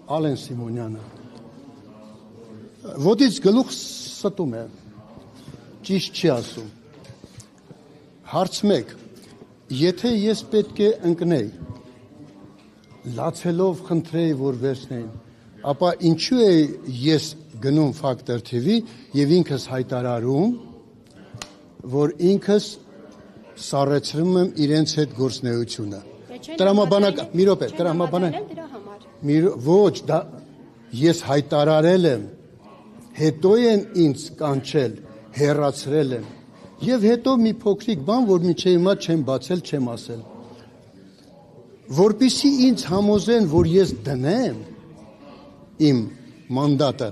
Ալեն Սիմոնյանը։ Ոտից գլուխ ստում է, ճիշտ չի ասում։ Հարց մեկ, եթե ես պետք է ընկնեի, լացելով խնդրեի, որ վերցնեին, ապա ինչու է ես գնում Factor TV եւ ինքս հայտարարում, որ ինքս սառեցնում եմ իրենց հետ գործնեությունը։ Տրամաբանակ, մի րոպե, տրամաբանակ։ Ոչ, դա ես հայտարարել եմ, հետո են ինձ կանչել, հեռացրել են, եւ հետո մի փոքրիկ բան, որ միջի հիմա չեմ բացել, չեմ ասել։ Որպեսզի ինձ համոզեն, որ ես դնեմ իմ մանդատը,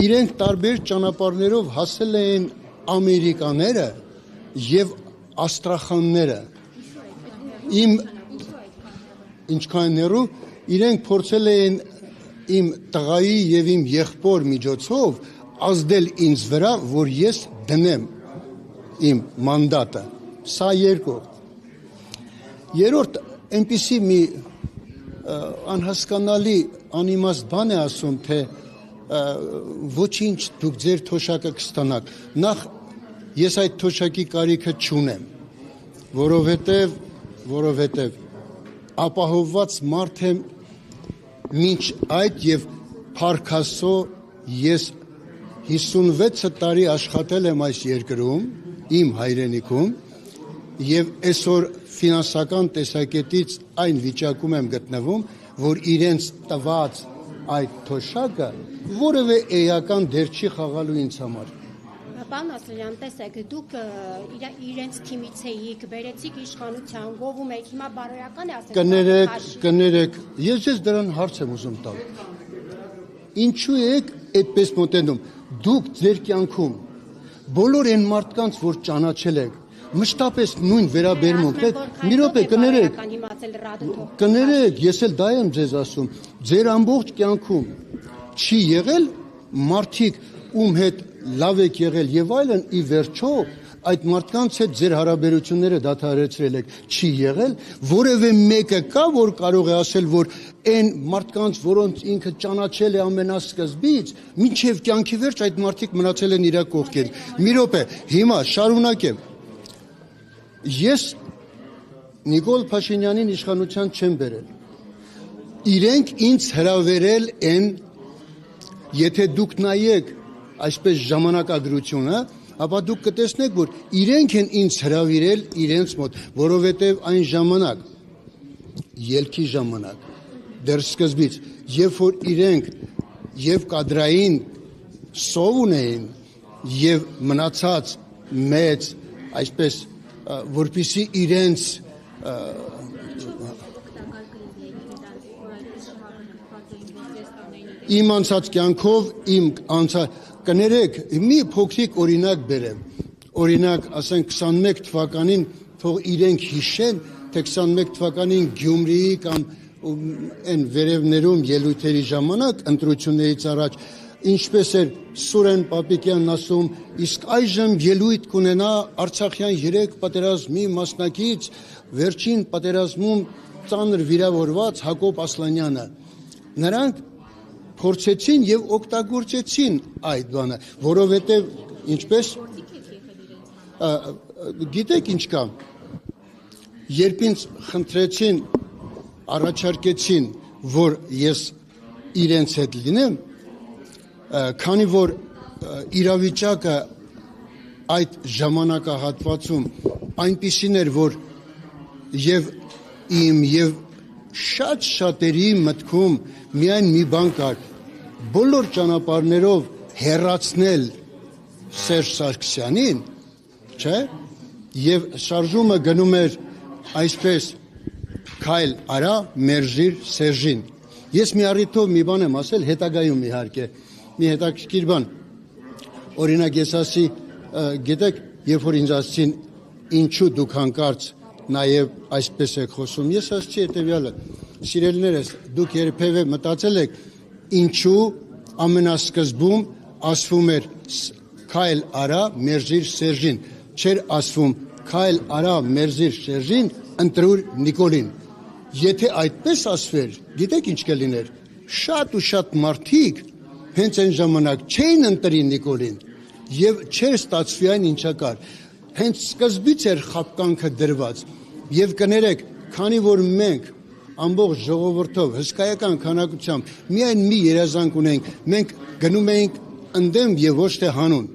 իրենք տարբեր ճանապարհներով հասել էին ամերիկաները եւ աստրախանները։ Իմ ինչքաններու իրենք փորձել էին իմ տղայի եւ իմ եղբոր միջոցով ազդել ինձ վրա, որ ես դնեմ իմ մանդատը։ Սա երկրորդ։ Երրորդ, այնպիսի մի անհասկանալի անիմաստ բան է ասում, թե ոչինչ դուք ձեր թոշակը կստանաք։ Նախ ես այդ թոշակի կարիքը չունեմ, որովհետև ապահովված մարդ եմ մինչ այդ եւ փառք Աստծո ես 56 տարի աշխատել եմ այս երկրում, իմ հայրենիքում, եւ այսօր ֆինանսական տեսակետից այն վիճակում եմ գտնվում, որ իրենց տված այդ թոշակը որևէ էական դեր չի խաղալու ինձ համար։ Պարոն Ասլյան, տեսեք, դուք իրենց թիմից էիք, բերեցիք իշխանության, գովում եք, հիմա բարոյական է ասել։ Կներեք, ես ես դրան հարց եմ ուզում տալ։ Ինչու եք այդպես մոտենում։ Դուք ձեր կյանքում բոլոր այն մարդկանց, որ ճանաչել եք, մշտապես նույն վերաբերմունք, մի րոպե, կներեք, ես էլ դա եմ ձեզ ասում, ձեր ամբողջ կյանքում չի եղել մարդիկ, ում հետ լավ եք եղել եւ այլն, ի վերջո այդ մարդկանց հետ ձեր հարաբերությունները դադարեցրել եք, չի եղել, որևէ մեկը կա, որ կարող է ասել, որ այն մարդկանց, որոնց ինքը ճանաչել է ամենասկզբից, մինչև կյանքի վերջ այդ մարդիկ մնացել են իր կողքին։ Մի րոպե, հիմա շարունակեմ։ Ես Նիկոլ Փաշինյանին իշխանության չեմ բերել։ Իրենք ինձ հրավերել են, եթե դուք նայեք այսպես ժամանակագրությունը, ապա դուք կտեսնեք, որ իրենք են ինձ հրավիրել իրենց մոտ, որովհետև այն ժամանակ, ելքի ժամանակ, դեռ սկզբից, երբ որ իրենք եւ կադրային սով ունեին եւ մնացած մեծ, այսպես, որպեսզի իրենց իմ անցած կյանքով, իմ անցած կներեք, մի փոքրիկ օրինակ բերեմ, օրինակ, ասենք 21 թվականին թող իրենք հիշեն, թե 21 թվականին Գյումրիի կամ այն վերևներում ելույթերի ժամանակ, ընտրություններից առաջ, ինչպես էր Սուրեն Պապիկյանն ասում, իսկ այժմ ելույթ կունենա Արցախյան 3 պատերազմի մասնակից, վերջին պատերազմում ծանր վիրավորված Հակոբ Ասլանյանը։ Նրանք փորձեցին եւ օգտագործեցին այդ բանը, որովհետեւ ինչպես գիտեք ինչ կա, երբ ինձ խնդրեցին, առաջարկեցին, որ ես իրենց հետ լինեմ, քանի որ իրավիճակը այդ ժամանակահատվածում այնպիսին էր, որ եւ իմ եւ շատ-շատերի մտքում միայն մի բան կար, բոլոր ճանապարհներով հեռացնել Սերժ Սարգսյանին, չէ՞, եւ շարժումը գնում էր այսպես քայլ արա, մերժիր Սերժին։ Ես մի առիթով մի բան եմ ասել, հետագայում իհարկե, մի հետաքրքիր բան։ Օրինակ ես ասի, գիտեք, երբ որ ինձ ասեցին, ինչու դուք հանկարծ նաև այսպես եք խոսում, ես ասացի հետևյալը, սիրելիներս, դուք երբևէ մտածել եք, ինչու ամենասկզբում ասվում էր քայլ արա, մերժիր Սերժին, չէր ասվում քայլ արա, մերժիր Սերժին, ընտրուր Նիկոլին։ Եթե այդպես ասվեր, գիտեք ինչ կլիներ, շատ ու շատ մարդիկ հենց այն ժամանակ չէին ընտրի Նիկոլին եւ չէր ստացվի այն ինչա կար։ Հենց սկզբից էր խապկանքը դրված եւ կներեք, քանի որ մենք ամբողջ ժողովրդով հսկայական քանակությամբ միայն մի երազանք ունենք, մենք գնում էինք ընդդեմ եւ ոչ թե հանուն։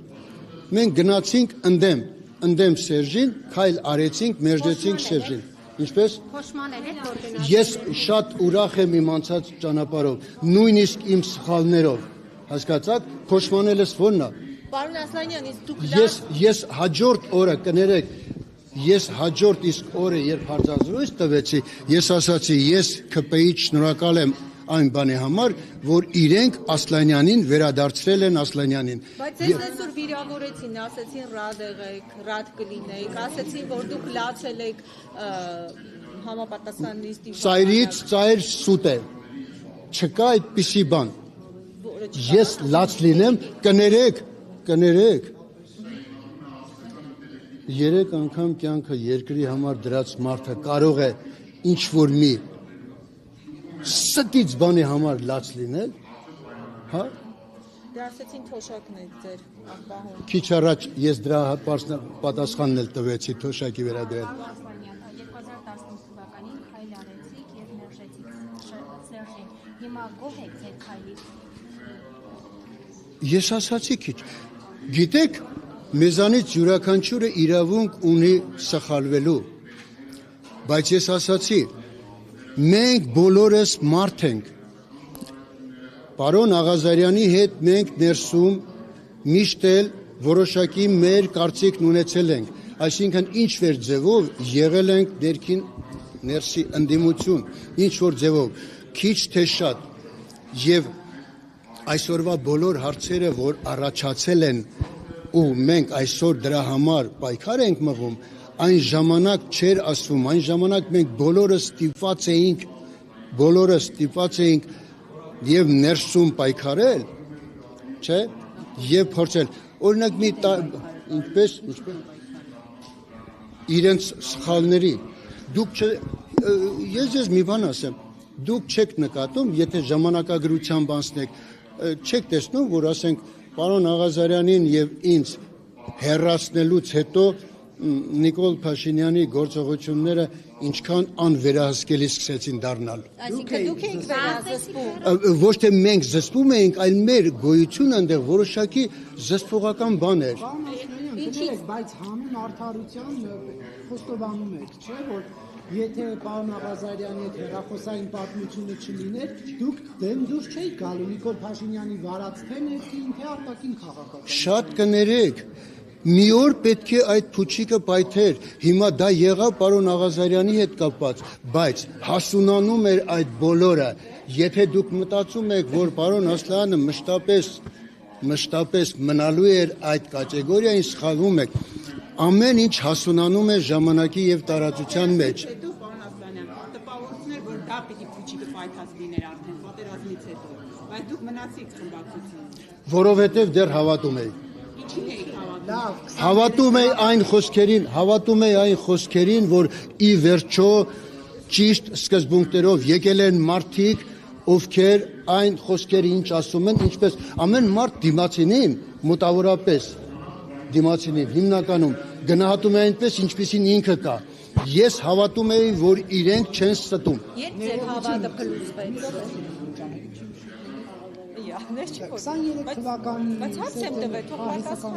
Մենք գնացինք ընդդեմ Սերժին, քայլ արեցինք, մերժեցինք Սերժին։ Ինչպես Փոշմանել եք որ գնաց։ ես շատ ուրախ եմ իմ անցած ճանապարհով, նույնիսկ իմ սխալներով։ Հասկացաք, փոշմանելս ո՞րն է։ Պարոն Ասլանյան, իսկ դուք Ես հաջորդ օրը կներեք, ես հաջորդ իսկ օրը երբ հարցազրույց տվեցի, ես ասացի, ես ԿՊ-ից շնորհակալ եմ այն բանի համար, որ իրենք Ասլանյանին վերադարձրել են Ասլանյանին։ Բայց ես այսօր վիրավորեցին, ասեցին ռադ եղեք, ռադ կլինեիք, ասեցին, որ դուք լացել եք համապատասխան նիստի։ Ծայրից ծայր սուտ է։ Չկա այդպիսի բան։ Ես լաց լինեմ, կներեք։ 3 անգամ կյանքը երկրի համար դրած մարդը կարող է ինչ որ մի ստից բանի համար լաց լինել, հա։ Դե ասեցին թոշակն է ձեր աղբահում։ Քիչ առաջ ես դրա պատասխանն էլ տվեցի թոշակի վերաբերյալ։ 2015 թվականին քայլ արեցիք եւ մերժեցիք Սերժին։ Հիմա գոհ եք ձեր քայլից։ Ես ասացի քիչ։ Գիտեք, մեզանից յուրաքանչյուրը իրավունք ունի սխալվելու, բայց ես ասացի, մենք բոլորս մարդ ենք։ Պարոն Աղազարյանի հետ մենք ներսում միշտ էլ որոշակի մեր կարծիքն ունեցել ենք, այսինքն ինչ որ ձևով եղել ենք ներքին ներսի ընդդիմություն, ինչ որ ձևով, քիչ թե շատ, եւ այսօրվա բոլոր հարցերը, որ առաջացել են ու մենք այսօր դրա համար պայքար ենք մղում, այն ժամանակ չէր ասվում, այն ժամանակ մենք բոլորս ստիպված էինք եւ ներսում պայքարել, չէ, եւ փորձել։ Օրինակ մի ինչպես իրենց սխալների դուք ես մի բան ասեմ, դուք չեք նկատում, եթե ժամանակագրությամբ անցնեք, չեք տեսնում, որ ասենք պարոն Աղազարյանին եւ ինձ հեռացնելուց հետո Նիկոլ Փաշինյանի գործողությունները ինչքան անվերահսկելի սկսեցին դառնալ։ Այսինքն դուք եք վերազսպում։ Ոչ թե մենք զսպում էինք, այլ մեր գոյությունը այնտեղ որոշակի զսպողական բան էր։ Ինչի՞ց, բայց հանուն արդարության խոստովանում եք, չէ՞, որ եթե պարոն Աղազարյանի հետ հեռախոսային պատմությունը չլիներ, դուք դեմ դուրս չէիք գալու Նիկոլ Փաշինյանի վարած թե ներքին, թե արտաքին քաղաքական։ Շատ կներեք, մի օր պետք է այդ փուչիկը պայթեր, հիմա դա եղավ պարոն Աղազարյանի հետ կապված, բայց հասունանում էր այդ բոլորը, եթե դուք մտածում եք, որ պարոն Ասլանը մշտապես մնալու էր այդ կատեգորիային, սխալվում եք, ամեն ինչ հասունանում է ժամանակի եւ տարածության մեջ։ Հետո պարոն Ասլանյան, տպավորություն էր, որ դա պիտի փուչիկը պայթած լիներ արդեն պատերազմից հետո, բայց դուք մնացիք խմբակցություն։ Որովհետեւ դեռ հավատում էի։ Ինչին էիք հավատում։ Հավատում էի այն խոսքերին, որ ի վերջո ճիշտ սկզբունքներով եկել են մարդիկ, ովքեր այն խոսքերը ինչ ասում են, ինչպես ամեն մարդ դիմացինին մոտավորապես դիմացինին հիմնականում գնահատում է այնպես, ինչպեսին ինքը կա։ Ես հավատում էի, որ իրենք չեն ստում։ Երբ ձեր հավատը փլուզվեց։ 23 թվականի Բայց հարց եմ տվել, թող պատասխան։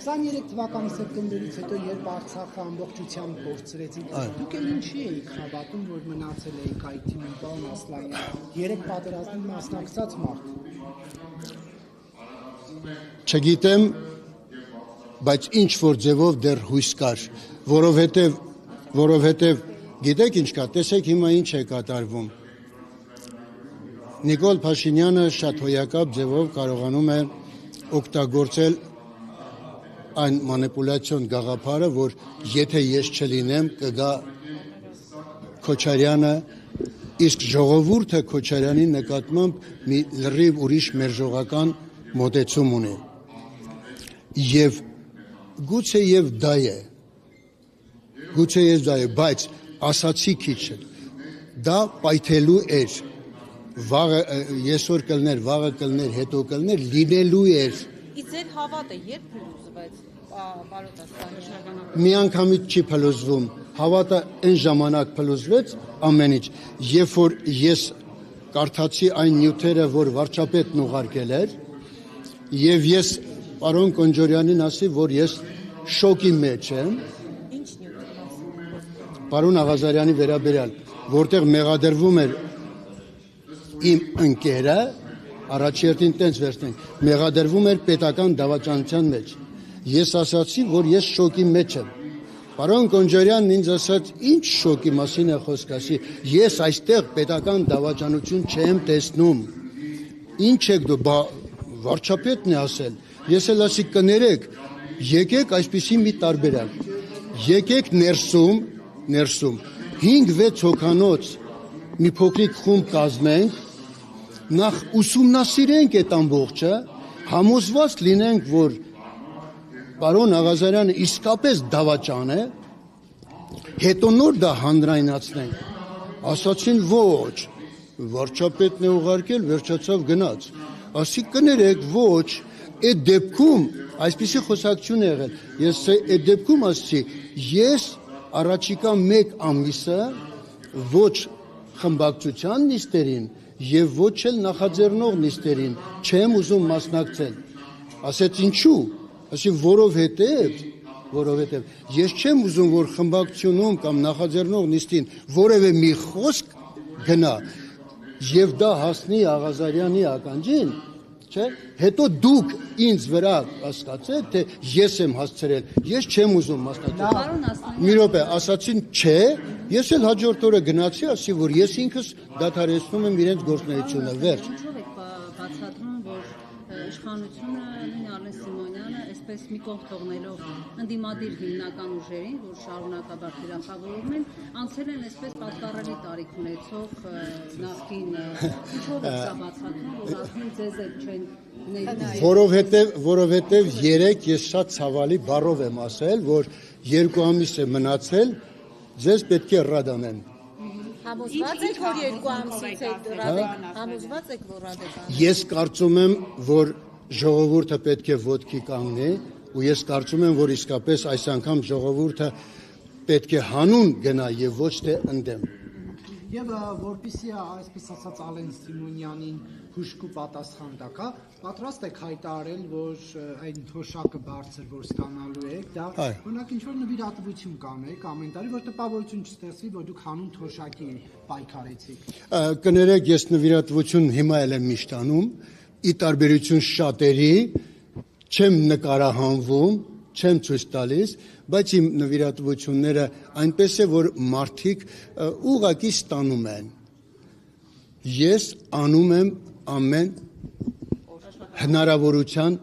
23 թվականի սեպտեմբերից հետո երբ Արցախը ամբողջությամբ կորցրեցին, դուք էլ ինչի էիք հավատում, որ մնացել էիք այդ թիմին, պարոն Ասլանյան, 3 պատերազմին մասնակցած մարդ։ Չգիտեմ, բայց ինչ որ ձևով դեռ հույս կար, որովհետև գիտեք ինչ կա, տեսեք հիմա ինչ է կատարվում։ Նիկոլ Փաշինյանը շատ հոյակապ ձևով կարողանում է օգտագործել այն մանիպուլյացիոն գաղափարը, որ եթե ես չլինեմ, կգա Քոչարյանը, իսկ ժողովուրդը Քոչարյանի նկատմամբ մի լրիվ ուրիշ մերժողական մոտեցում ունի։ Եվ գուցե եւ դա է, բայց ասացի քիչ դա պայթելու էր, վաղը եսօր կլներ, վաղը կլներ, հետո կլներ, լինելու էր։ Իսկ ձեր հավատը երբ փլուզվեց, պարոն Ասլանյան։ Մի անգամից չի փլուզվում, հավատը այն ժամանակ փլուզվեց ամեն ինչ, երբ որ ես կարդացի այն նյութերը, որ վարչապետն ուղարկել էր, եւ ես պարոն Կոնջորյանին ասի, որ ես շոկի մեջ եմ, Ինչ նյութ։ պարոն Աղազարյանի վերաբերյալ, որտեղ մեղադրվում էր իմ ընկերը, առաջերտին տենց վերցնենք, մեղադրվում էր պետական դավաճանության մեջ։ Ես ասացի, որ ես շոկի մեջ եմ։ Պարոն Կոնջորյանն ինձ ասաց, ինչ շոկի մասին է խոսք, ասի, ես այստեղ պետական դավաճանություն չեմ տեսնում։ Ինչ եք դու, վարչապետն է ասել։ Ես էլ ասի կներեք, եկեք այսպիսի մի տարբերակ։ Եկեք ներսում 5-6 հոգանոց մի փոքրիկ խումբ կազմենք, նախ ուսումնասիրենք այդ ամբողջը, համոզված լինենք, որ պարոն Աղազարյանը իսկապես դավաճան է, հետո նոր դա հանրայնացնենք։ Ասացին ոչ, վարչապետն է ուղարկել, վերջացավ գնաց։ Ասի կներեք, ոչ, այդ դեպքում այսպիսի խոսակցություն է եղել։ Ես այդ դեպքում ասացի, ես առաջիկա 1 ամիսը ոչ խմբակցության նիստերին եւ ոչ էլ նախաձեռնող նիստերին չեմ ուզում մասնակցել։ Ասեց ինչու։ Ասի որովհետև ես չեմ ուզում, որ խմբակցությունում կամ նախաձեռնող նիստին որևէ մի խոսք գնա եւ դա հասնի Աղազարյանի ականջին, չէ՞։ Հետո դուք ինձ վրա հասկացեք, թե ես եմ հասցրել, ես չեմ ուզում մասնակցել։ Պարոն Ասլանյան։ Մի րոպե, ասացին չէ, ես էլ հաջորդ օրը գնացի, ասի, որ ես ինքս դադարեցնում եմ իրենց գործունեությունը, վերջ։ Ինչով եք բացատրում, որ իշխանությունը նույն Արմեն Սիմոնյանը այսպես մի կողմ թողնելով ընդդիմադիր հիմնական ուժերին, որ շարունակաբար թիրախավորում են, անցել են այսպես պատկառելի տարիք ունեցող նախկին, ինչով եք սա բացատրում, որ արդեն ձեզ էլ չեն Որովհետև երեք ես շատ ցավալի բառով եմ ասել, որ 2 ամիս է մնացել, ձեզ պետք է ռադանեմ։ Համոզված եք, որ 2 ամսից համոզված եք, որ ռադեկան։ Ես կարծում եմ, որ ժողովուրդը պետք է ոտքի կանգնի, ու ես կարծում եմ, որ իսկապես այս անգամ ժողովուրդը պետք է հանուն գնա եւ ոչ թե ընդդեմ։ Եվ որպեսզի այսպես ասած Ալեն Սիմոնյանին հուշկու պատասխան տա, պատրաստ եք հայտարարել, որ այն թոշակը բարձր, որ ստանալու եք, դա օրինակ ինչ-որ նվիրատվություն կանեք ամեն տարի, որ տպավորություն չստեղծվի, որ դուք հանուն թոշակի պայքարեցիք։ Կներեք, ես նվիրատվություն հիմա էլ եմ միշտ անում, ի տարբերություն շատերի, չեմ նկարահանվում, չեմ ցույց տալիս, բայց իմ նվիրատվությունները այնպես է, որ մարդիկ ուղղակի ստանում են։ Ես անում եմ ամեն հնարավորության,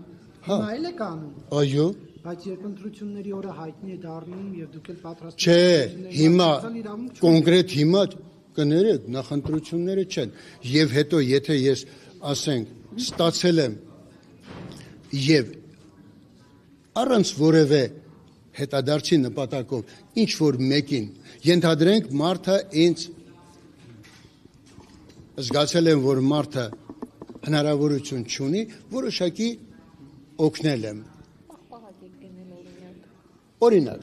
Հիմա էլ եք անում, այո, բայց երբ ընտրությունների օրը հայտնի է դառնում եւ դուք էլ պատրաստ չէ, հիմա կոնկրետ հիմա կներեք, նախընտրությունները չեն, եւ հետո եթե ես ասենք ստացել եմ եւ առանց որևէ հետադարձի նպատակով ինչ որ մեկին ենթադրենք մարդը ինձ զգացել եմ, որ մարդը հնարավորություն չունի, որոշակի օգնել եմ։ Օրինակ,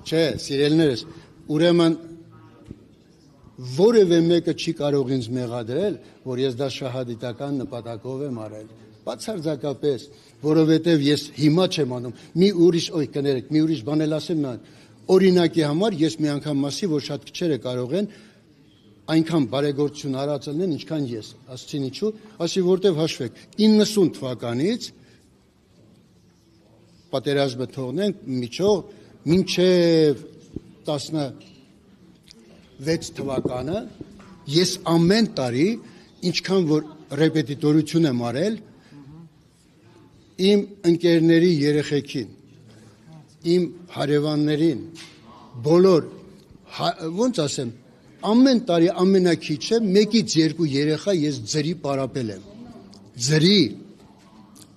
չէ, սիրելիներս, ուրեմն որևէ մեկը չի կարող ինձ մեղադրել, որ ես դա շահադիտական նպատակով եմ արել։ Բացարձակապես, որովհետև ես հիմա չեմ անում, մի ուրիշ բան էլ ասեմ նա, օրինակի համար ես մի անգամ ասի, որ շատ քչերը կարող են այնքան բարեգործություն արածելն ինչքան ես, ասցին ինչու, ասի որտև հաշվեք, 90 թվականից պատերազմը թողնենք միջով մինչև 16 թվականը ես ամեն տարի ինչքան որ ռեպետիտորություն եմ արել իմ ընկերների երեխեքին, իմ հարևաններին, բոլոր, ոնց ասեմ, ամեն տարի ամենակիչը 1-2 երեխա ես ձրի պարապել եմ, ձրի,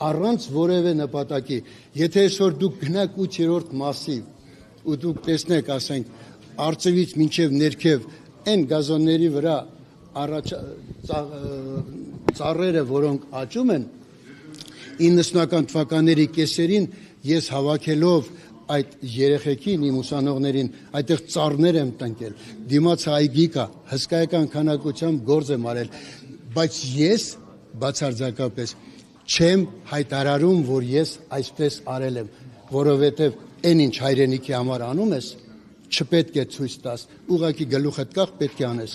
առանց որևէ նպատակի, եթե այսօր դուք գնաք 8-րդ մասիվ ու դուք տեսնեք, ասենք, արծվից մինչև ներքև այն գազոնների վրա ծառերը, որոնք աճում են 90-ական թվականների կեսերին ես հավաքելով այդ երեխեքին, իմ ուսանողներին, այդտեղ ծառներ եմ տնկել, դիմաց այգի կա, հսկայական քանակությամբ գործ եմ արել, բայց ես բացարձակապես չեմ հայտարարում, որ ես այսպես արել եմ, որովհետև այն ինչ հայրենիքի համար անում ես, չպետք է ցույց տաս, ուղղակի գլուխդ կախ պետք է անես։